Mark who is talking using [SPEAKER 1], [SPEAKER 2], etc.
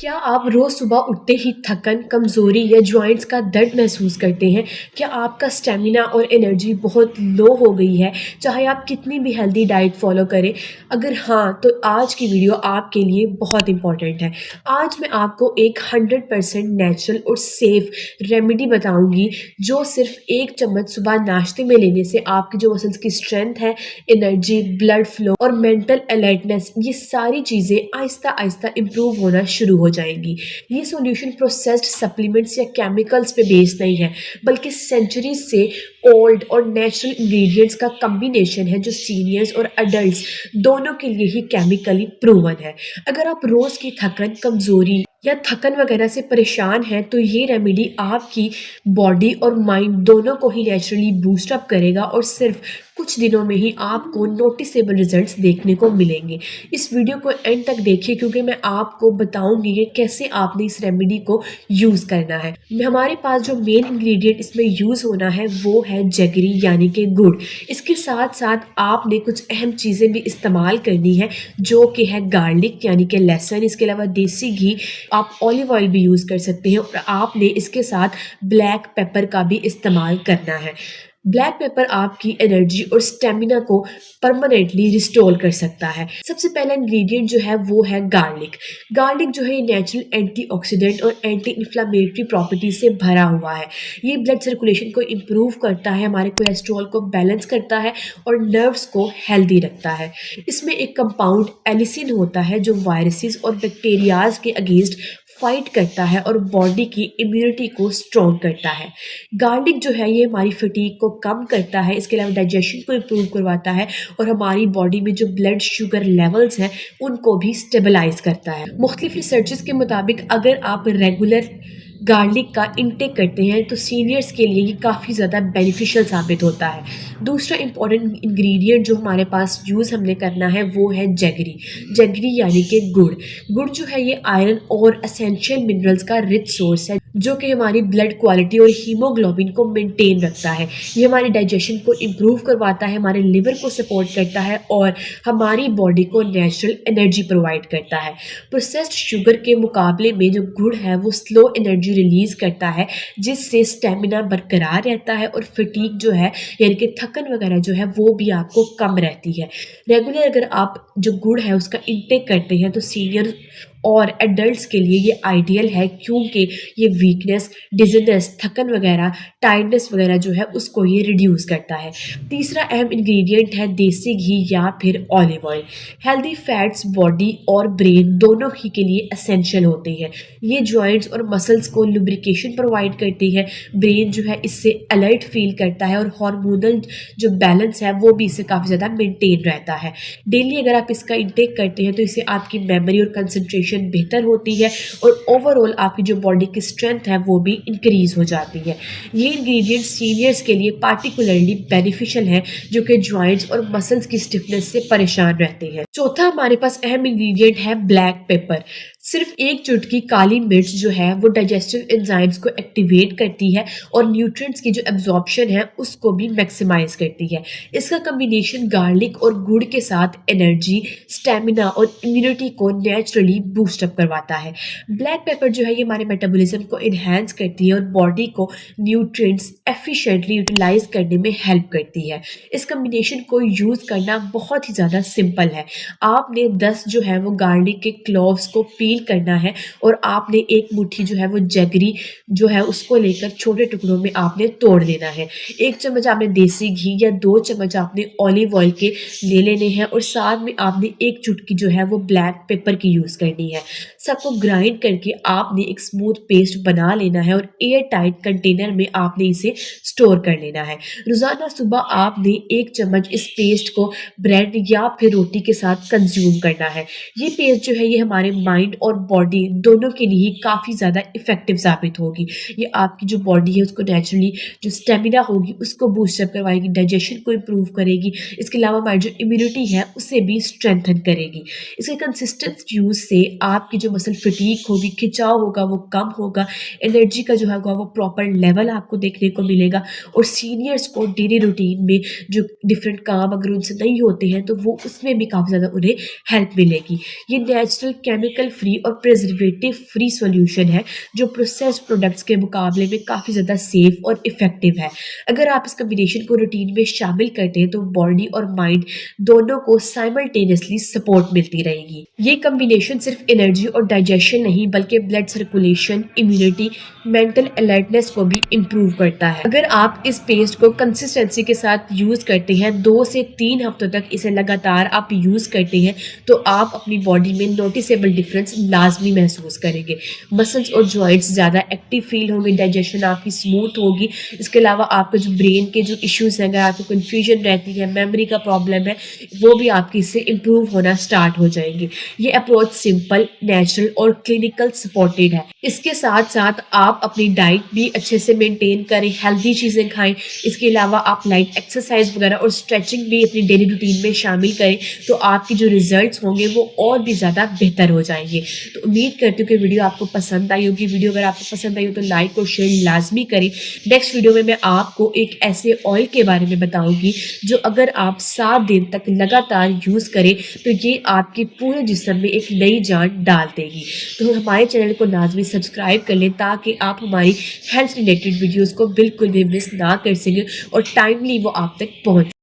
[SPEAKER 1] क्या आप रोज़ सुबह उठते ही थकन, कमज़ोरी या जॉइंट्स का दर्द महसूस करते हैं? क्या आपका स्टैमिना और एनर्जी बहुत लो हो गई है, चाहे आप कितनी भी हेल्दी डाइट फ़ॉलो करें? अगर हाँ, तो आज की वीडियो आपके लिए बहुत इम्पोर्टेंट है। आज मैं आपको एक 100% नेचुरल और सेफ़ रेमेडी बताऊँगी, जो सिर्फ़ 1 चम्मच सुबह नाश्ते में लेने से आपकी जो मसल्स की स्ट्रेंथ है, एनर्जी, ब्लड फ्लो और मेंटल अलर्टनेस, ये सारी चीज़ें आहिस्ता-आहिस्ता इम्प्रूव होना शुरू हो जाएँगी। ये सॉल्यूशन प्रोसेस्ड सप्लीमेंट्स या केमिकल्स पे बेस्ड नहीं है, बल्कि सेंचुरीज़ से ओल्ड और नेचुरल इंग्रीडिएंट्स का कॉम्बिनेशन है, जो सीनियर्स और एडल्ट्स दोनों के लिए ही केमिकली प्रूवन है। अगर आप रोज़ की थकन, कमज़ोरी या थकन वगैरह से परेशान हैं, तो ये रेमेडी आपकी बॉडी और माइंड दोनों को ही नेचुरली बूस्ट अप करेगा और सिर्फ कुछ दिनों में ही आपको नोटिसेबल रिजल्ट्स देखने को मिलेंगे। इस वीडियो को एंड तक देखिए, क्योंकि मैं आपको बताऊंगी कि कैसे आपने इस रेमेडी को यूज़ करना है। हमारे पास जो मेन इंग्रेडिएंट इसमें यूज़ होना है वो है जगरी, यानी कि गुड़। इसके साथ साथ आपने कुछ अहम चीज़ें भी इस्तेमाल करनी है, जो कि है गार्लिक यानी कि लहसुन, इसके अलावा देसी घी, आप ऑलिव ऑयल भी यूज़ कर सकते हैं और आपने इसके साथ ब्लैक पेपर का भी इस्तेमाल करना है। ब्लैक पेपर आपकी एनर्जी और स्टेमिना को परमानेंटली रिस्टोर कर सकता है। सबसे पहला इंग्रेडिएंट जो है वो है गार्लिक। गार्लिक जो है ये नेचुरल एंटीऑक्सीडेंट और एंटी इन्फ्लेमेटरी प्रॉपर्टीज से भरा हुआ है। ये ब्लड सर्कुलेशन को इम्प्रूव करता है, हमारे कोलेस्ट्रॉल को बैलेंस करता है और नर्व्स को हेल्दी रखता है। इसमें एक कंपाउंड एलिसिन होता है, जो वायरसेस और बैक्टीरियाज के अगेंस्ट फाइट करता है और बॉडी की इम्यूनिटी को स्ट्रॉन्ग करता है। गार्लिक जो है ये हमारी फटीग को कम करता है, इसके अलावा डाइजेशन को इम्प्रूव करवाता है और हमारी बॉडी में जो ब्लड शुगर लेवल्स हैं उनको भी स्टेबलाइज करता है। मुख्तलिफ रिसर्चेस के मुताबिक अगर आप रेगुलर गार्लिक का इंटेक करते हैं, तो सीनियर्स के लिए ये काफ़ी ज़्यादा बेनिफिशियल साबित होता है। दूसरा इंपॉर्टेंट इंग्रेडिएंट जो हमारे पास यूज़ हमने करना है वो है जगरी। जगरी यानी कि गुड़। गुड़ जो है ये आयरन और एसेंशियल मिनरल्स का रिच सोर्स है, जो कि हमारी ब्लड क्वालिटी और हीमोग्लोबिन को मेंटेन रखता है। ये हमारे डाइजेशन को इम्प्रूव करवाता है, हमारे लिवर को सपोर्ट करता है और हमारी बॉडी को नेचुरल एनर्जी प्रोवाइड करता है। प्रोसेस्ड शुगर के मुकाबले में जो गुड़ है वो स्लो एनर्जी रिलीज करता है, जिससे स्टेमिना बरकरार रहता है और फटीग जो है, यानी कि थकन वगैरह जो है, वो भी आपको कम रहती है। रेगुलर अगर आप जो गुड़ है उसका इंटेक करते हैं, तो सीनियर और एडल्ट्स के लिए ये आइडियल है, क्योंकि ये वीकनेस, डिजीनेस, थकन वगैरह, टायर्डनेस वगैरह जो है उसको ये रिड्यूस करता है। तीसरा अहम इंग्रेडिएंट है देसी घी या फिर olive oil. Healthy fats body और ब्रेन दोनों ही के लिए एसेंशियल होते हैं। ये जॉइंट्स और मसल्स को लुब्रिकेशन प्रोवाइड करती है। ब्रेन जो है इससे अलर्ट फील करता है और हार्मोनल जो बैलेंस है वो भी इससे काफ़ी ज़्यादा मेंटेन रहता है। डेली अगर आप इसका इंटेक करते हैं, तो इससे आपकी मेमोरी और कंसंट्रेशन बेहतर होती है और ओवरऑल आपकी जो बॉडी की स्ट्रेंथ है वो भी इंक्रीज हो जाती है। ये इंग्रेडिएंट सीनियर्स के लिए पार्टिकुलरली बेनिफिशियल है, जो कि जॉइंट्स और मसल्स की स्टिफनेस से परेशान रहते हैं। चौथा हमारे पास अहम इंग्रेडिएंट है ब्लैक पेपर। सिर्फ एक चुटकी काली मिर्च जो है वो डाइजेस्टिव एंजाइम्स को एक्टिवेट करती है और न्यूट्रिएंट्स की जो एब्जॉर्प्शन है उसको भी मैक्सिमाइज करती है। इसका कॉम्बिनेशन गार्लिक और गुड़ के साथ एनर्जी, स्टेमिना और इम्यूनिटी को नेचुरली बूस्ट अप करवाता है। ब्लैक पेपर जो है ये हमारे मेटाबॉलिज्म को इन्हेंस करती है और बॉडी को न्यूट्रिएंट्स एफिशिएंटली यूटिलाइज करने में हेल्प करती है। इस कॉम्बिनेशन को यूज़ करना बहुत ही ज़्यादा सिंपल है। आपने 10 जो है वो गार्लिक के क्लोव्स को पील करना है और आपने एक मुट्ठी जो है वो जगरी जो है उसको लेकर छोटे टुकड़ों में आपने तोड़ देना है। 1 चम्मच आपने देसी घी या 2 चम्मच आपने ऑलिव ऑयल के ले लेने हैं और साथ में आपने एक चुटकी जो है वो ब्लैक पेपर की यूज़ करनी है। सबको ग्राइंड करके आपने एक स्मूथ पेस्ट बना लेना है और एयर टाइट कंटेनर में आपने इसे स्टोर कर लेना है। रोज़ाना सुबह आपने 1 चम्मच इस पेस्ट को ब्रेड या फिर रोटी के साथ कंज्यूम करना है। ये पेस्ट जो है ये हमारे माइंड और बॉडी दोनों के लिए काफ़ी ज़्यादा इफ़ेक्टिव साबित होगी। ये आपकी जो बॉडी है उसको नेचुरली जो स्टेमिना होगी उसको बूस्ट अप करवाएगी, डाइजेशन को इम्प्रूव करेगी। इसके अलावा हमारी जो इम्यूनिटी है उसे भी स्ट्रेंथन करेगी। इसके कंसिस्टेंट यूज़ से आपकी जो मसल फटीग होगी, खिंचाव होगा वो कम होगा, एनर्जी का जो होगा वो प्रॉपर लेवल आपको देखने को मिलेगा और सीनियर्स को डेली रूटीन में जो डिफरेंट काम अगर उनसे नहीं होते हैं, तो वो उसमें भी काफ़ी ज़्यादा उन्हें हेल्प मिलेगी। ये नेचुरल, केमिकल फ्री फ्री और प्रिजर्वेटिव फ्री सॉल्यूशन है जो प्रोसेस्ड प्रोडक्ट्स के मुकाबले में काफ़ी ज़्यादा सेफ और इफ़ेक्टिव है। अगर आप इस कॉम्बिनेशन को रूटीन में शामिल करते हैं तो बॉडी और माइंड दोनों को साइमल्टेनियसली सपोर्ट मिलती रहेगी। ये कॉम्बिनेशन सिर्फ एनर्जी और डाइजेशन नहीं बल्कि blood circulation, immunity, mental alertness को भी इम्प्रूव करता है। अगर आप इस पेस्ट को कंसिस्टेंसी के साथ यूज़ करते हैं, 2 से 3 हफ्तों तक इसे लगातार आप यूज़ करते हैं, तो आप अपनी बॉडी में नोटिसेबल डिफरेंस लाजमी महसूस करेंगे। मसल्स और जॉइंट्स ज़्यादा एक्टिव फील होंगे, डाइजेशन आपकी स्मूथ होगी। इसके अलावा आपका जो ब्रेन के जो इश्यूज़ हैं, अगर आपको कन्फ्यूजन रहती है, मेमोरी का प्रॉब्लम है, वो भी आपकी इससे इम्प्रूव होना स्टार्ट हो जाएंगे। ये अप्रोच सिंपल, नेचुरल और क्लिनिकल सपोर्टेड है। इसके साथ साथ आप अपनी डाइट भी अच्छे से मेंटेन करें, हेल्दी चीज़ें खाएं। इसके अलावा आप लाइट एक्सरसाइज वगैरह और स्ट्रेचिंग भी अपनी डेली रूटीन में शामिल करें, तो आपकी जो रिजल्ट्स होंगे वो और भी ज़्यादा बेहतर हो जाएंगे। तो उम्मीद करती हूँ कि वीडियो आपको पसंद आई होगी। वीडियो अगर आपको पसंद आई हो तो लाइक और शेयर लाजमी करें। नेक्स्ट वीडियो में मैं आपको एक ऐसे ऑयल के बारे में बताऊंगी जो अगर आप 7 दिन तक लगातार यूज़ करें तो ये आपके पूरे जिस्म में एक नई जान डाल देगी। तो हमारे चैनल को लाजमी सब्सक्राइब कर लें ताकि आप हमारी हेल्थ रिलेटेड वीडियोज़ को बिल्कुल भी मिस ना कर सकें और टाइमली वो आप तक पहुँच